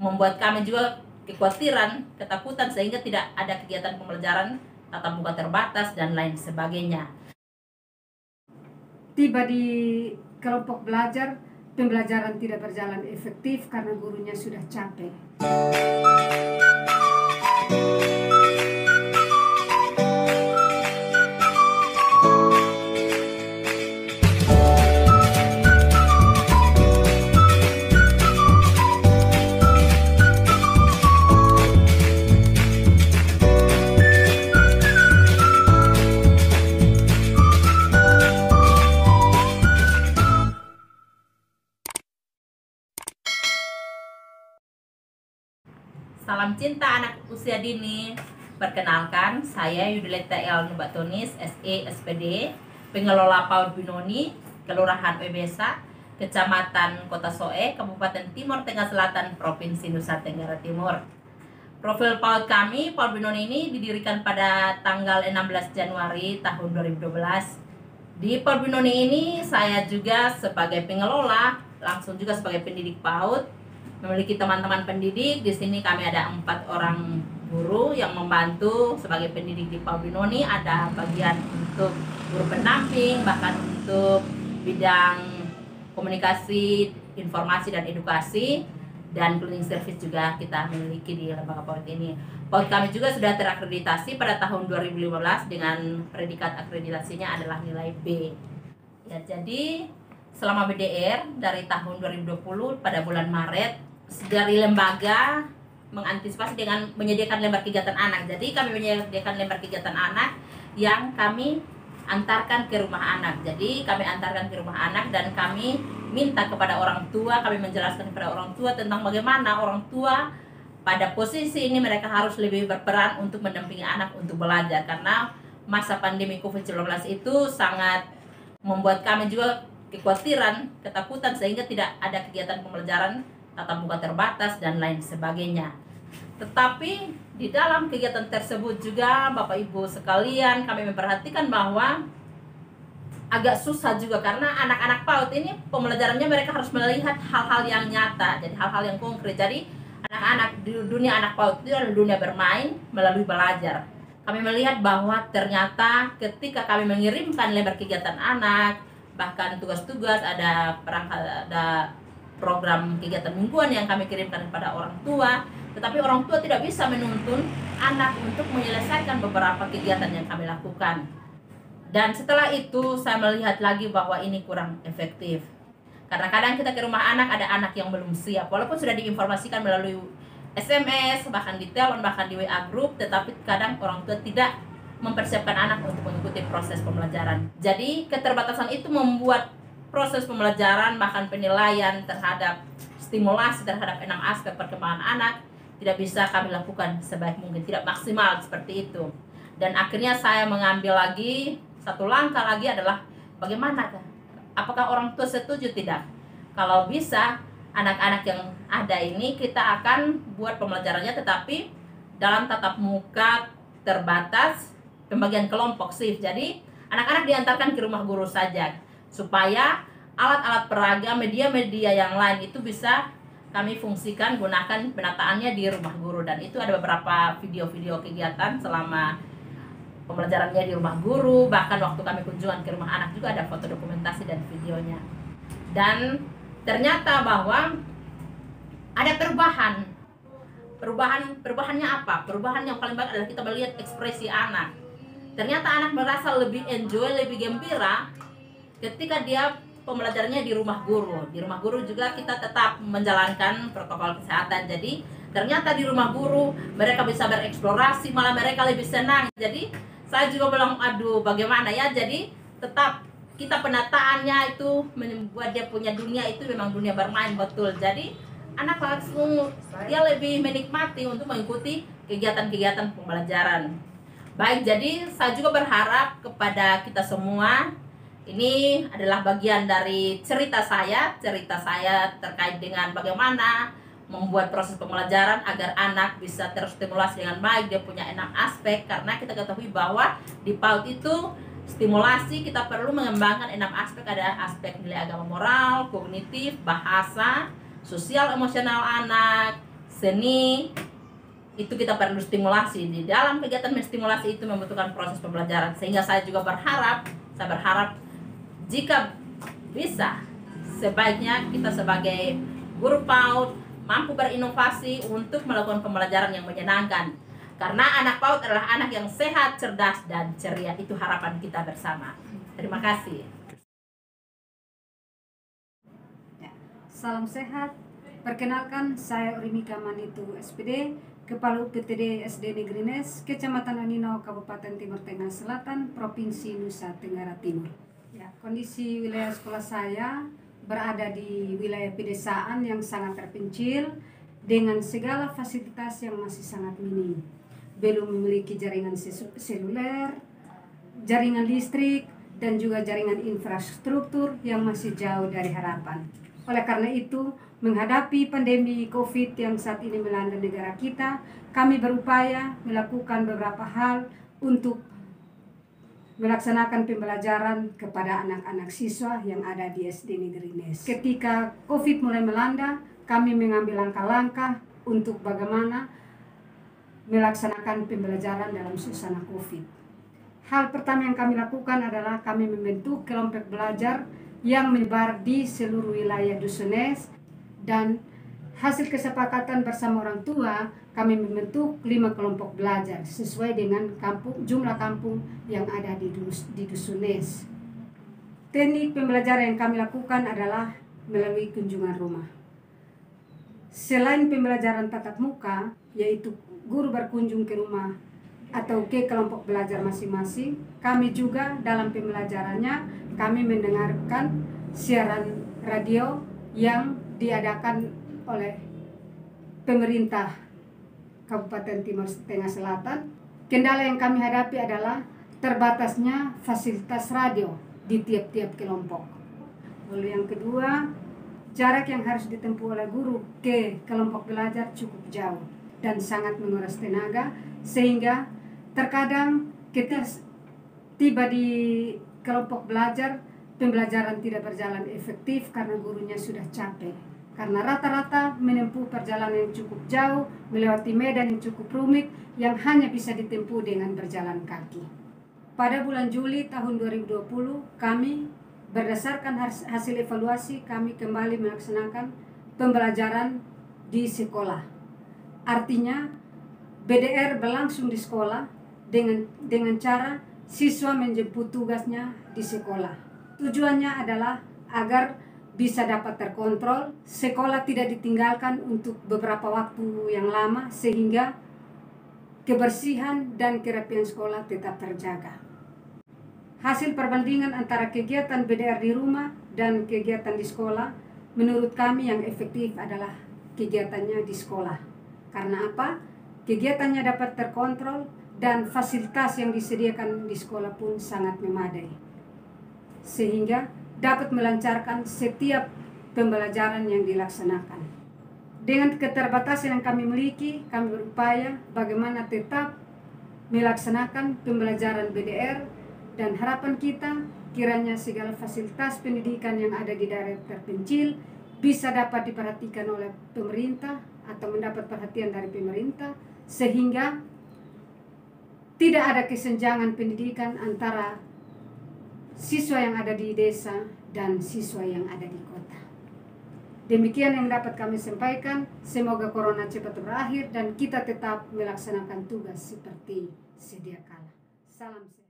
membuat kami juga kekhawatiran, ketakutan, sehingga tidak ada kegiatan pembelajaran tatap muka terbatas dan lain sebagainya. Tiba di kelompok belajar, pembelajaran tidak berjalan efektif karena gurunya sudah capek. Salam cinta anak usia dini. Perkenalkan, saya Yudileta El Nubatonis, SE SPD, pengelola PAUD Binoni, Kelurahan Webesa, Kecamatan Kota Soe, Kabupaten Timur Tengah Selatan, Provinsi Nusa Tenggara Timur. Profil PAUD kami, PAUD Binoni ini didirikan pada tanggal 16 Januari tahun 2012. Di PAUD Binoni ini saya juga sebagai pengelola, langsung juga sebagai pendidik PAUD, memiliki teman-teman pendidik. Di sini kami ada 4 orang guru yang membantu sebagai pendidik di PAUD Binoni. Ada bagian untuk guru pendamping, bahkan untuk bidang komunikasi, informasi dan edukasi, dan cleaning service juga kita miliki di lembaga PAUD ini. PAUD kami juga sudah terakreditasi pada tahun 2015 dengan predikat akreditasinya adalah nilai B. Ya, jadi selama BDR dari tahun 2020 pada bulan Maret, dari lembaga mengantisipasi dengan menyediakan lembar kegiatan anak. Jadi kami menyediakan lembar kegiatan anak yang kami antarkan ke rumah anak. Jadi kami antarkan ke rumah anak dan kami minta kepada orang tua, kami menjelaskan kepada orang tua tentang bagaimana orang tua pada posisi ini mereka harus lebih berperan untuk mendampingi anak untuk belajar, karena masa pandemi COVID-19 itu sangat membuat kami juga kekhawatiran, ketakutan, sehingga tidak ada kegiatan pembelajaran tatap muka terbatas dan lain sebagainya. Tetapi di dalam kegiatan tersebut juga Bapak Ibu sekalian, kami memperhatikan bahwa agak susah juga, karena anak-anak PAUD ini pembelajarannya mereka harus melihat hal-hal yang nyata, jadi hal-hal yang konkret. Jadi anak-anak di dunia anak PAUD itu adalah dunia bermain melalui belajar. Kami melihat bahwa ternyata ketika kami mengirimkan lembar kegiatan anak, bahkan tugas-tugas, ada program kegiatan mingguan yang kami kirimkan kepada orang tua, tetapi orang tua tidak bisa menuntun anak untuk menyelesaikan beberapa kegiatan yang kami lakukan. Dan setelah itu saya melihat lagi bahwa ini kurang efektif, karena kadang kita ke rumah anak, ada anak yang belum siap, walaupun sudah diinformasikan melalui SMS, bahkan di telepon, bahkan di WA group, tetapi kadang orang tua tidak mempersiapkan anak untuk mengikuti proses pembelajaran. Jadi keterbatasan itu membuat proses pembelajaran, bahkan penilaian terhadap stimulasi terhadap 6 aspek perkembangan anak tidak bisa kami lakukan sebaik mungkin, tidak maksimal seperti itu. Dan akhirnya saya mengambil lagi satu langkah lagi, adalah bagaimana, apakah orang tua setuju tidak? Kalau bisa, anak-anak yang ada ini kita akan buat pembelajarannya tetapi dalam tatap muka terbatas, pembagian kelompok shift. Jadi anak-anak diantarkan ke rumah guru saja, supaya alat-alat peraga, media-media yang lain itu bisa kami fungsikan, gunakan penataannya di rumah guru. Dan itu ada beberapa video-video kegiatan selama pembelajarannya di rumah guru, bahkan waktu kami kunjungan ke rumah anak juga ada foto dokumentasi dan videonya. Dan ternyata bahwa ada perubahannya apa? Perubahan yang paling baik adalah kita melihat ekspresi anak. Ternyata anak merasa lebih enjoy, lebih gembira ketika dia pembelajarannya di rumah guru. Di rumah guru juga kita tetap menjalankan protokol kesehatan. Jadi ternyata di rumah guru mereka bisa bereksplorasi, malah mereka lebih senang. Jadi saya juga bilang, aduh bagaimana ya. Jadi tetap kita penataannya itu membuat dia punya dunia itu memang dunia bermain betul. Jadi anak langsung dia lebih menikmati untuk mengikuti kegiatan-kegiatan pembelajaran. Baik, jadi saya juga berharap kepada kita semua, ini adalah bagian dari cerita saya terkait dengan bagaimana membuat proses pembelajaran agar anak bisa terstimulasi dengan baik. Dia punya 6 aspek, karena kita ketahui bahwa di PAUD itu stimulasi kita perlu mengembangkan 6 aspek. Ada aspek nilai agama moral, kognitif, bahasa, sosial emosional anak, seni itu kita perlu stimulasi. Di dalam kegiatan menstimulasi itu membutuhkan proses pembelajaran, sehingga saya berharap jika bisa, sebaiknya kita sebagai guru PAUD mampu berinovasi untuk melakukan pembelajaran yang menyenangkan, karena anak PAUD adalah anak yang sehat, cerdas, dan ceria. Itu harapan kita bersama. Terima kasih. Salam sehat. Perkenalkan, saya Urimika Manitu SPD, Kepala UPTD SD Negeri Nes, Kecamatan Anino, Kabupaten Timur Tengah Selatan, Provinsi Nusa Tenggara Timur. Kondisi wilayah sekolah saya berada di wilayah pedesaan yang sangat terpencil dengan segala fasilitas yang masih sangat minim. Belum memiliki jaringan seluler, jaringan listrik, dan juga jaringan infrastruktur yang masih jauh dari harapan. Oleh karena itu, menghadapi pandemi COVID yang saat ini melanda negara kita, kami berupaya melakukan beberapa hal untuk melaksanakan pembelajaran kepada anak-anak siswa yang ada di SD Negeri Nes. Ketika COVID mulai melanda, kami mengambil langkah-langkah untuk bagaimana melaksanakan pembelajaran dalam suasana COVID. Hal pertama yang kami lakukan adalah kami membentuk kelompok belajar yang menyebar di seluruh wilayah Dusun Nes, dan hasil kesepakatan bersama orang tua kami membentuk 5 kelompok belajar sesuai dengan jumlah kampung yang ada di Dusun Nes. Teknik pembelajaran yang kami lakukan adalah melalui kunjungan rumah. Selain pembelajaran tatap muka, yaitu guru berkunjung ke rumah atau ke kelompok belajar masing-masing, kami juga dalam pembelajarannya kami mendengarkan siaran radio yang diadakan oleh pemerintah Kabupaten Timur Tengah Selatan. Kendala yang kami hadapi adalah terbatasnya fasilitas radio di tiap-tiap kelompok. Lalu yang kedua, jarak yang harus ditempuh oleh guru ke kelompok belajar cukup jauh dan sangat menguras tenaga, sehingga terkadang kita tiba di kelompok belajar, pembelajaran tidak berjalan efektif karena gurunya sudah capek. Karena rata-rata menempuh perjalanan yang cukup jauh, melewati medan yang cukup rumit, yang hanya bisa ditempuh dengan berjalan kaki. Pada bulan Juli tahun 2020, kami berdasarkan hasil evaluasi, kami kembali melaksanakan pembelajaran di sekolah. Artinya, BDR berlangsung di sekolah dengan cara siswa menjemput tugasnya di sekolah. Tujuannya adalah agar bisa dapat terkontrol, sekolah tidak ditinggalkan untuk beberapa waktu yang lama, sehingga kebersihan dan kerapian sekolah tetap terjaga. Hasil perbandingan antara kegiatan BDR di rumah dan kegiatan di sekolah, menurut kami yang efektif adalah kegiatannya di sekolah. Karena apa? Kegiatannya dapat terkontrol dan fasilitas yang disediakan di sekolah pun sangat memadai, sehingga dapat melancarkan setiap pembelajaran yang dilaksanakan. Dengan keterbatasan yang kami miliki, kami berupaya bagaimana tetap melaksanakan pembelajaran BDR, dan harapan kita kiranya segala fasilitas pendidikan yang ada di daerah terpencil bisa dapat diperhatikan oleh pemerintah atau mendapat perhatian dari pemerintah, sehingga tidak ada kesenjangan pendidikan antara siswa yang ada di desa dan siswa yang ada di kota. Demikian yang dapat kami sampaikan. Semoga corona cepat berakhir dan kita tetap melaksanakan tugas seperti sedia kala. Salam sehat.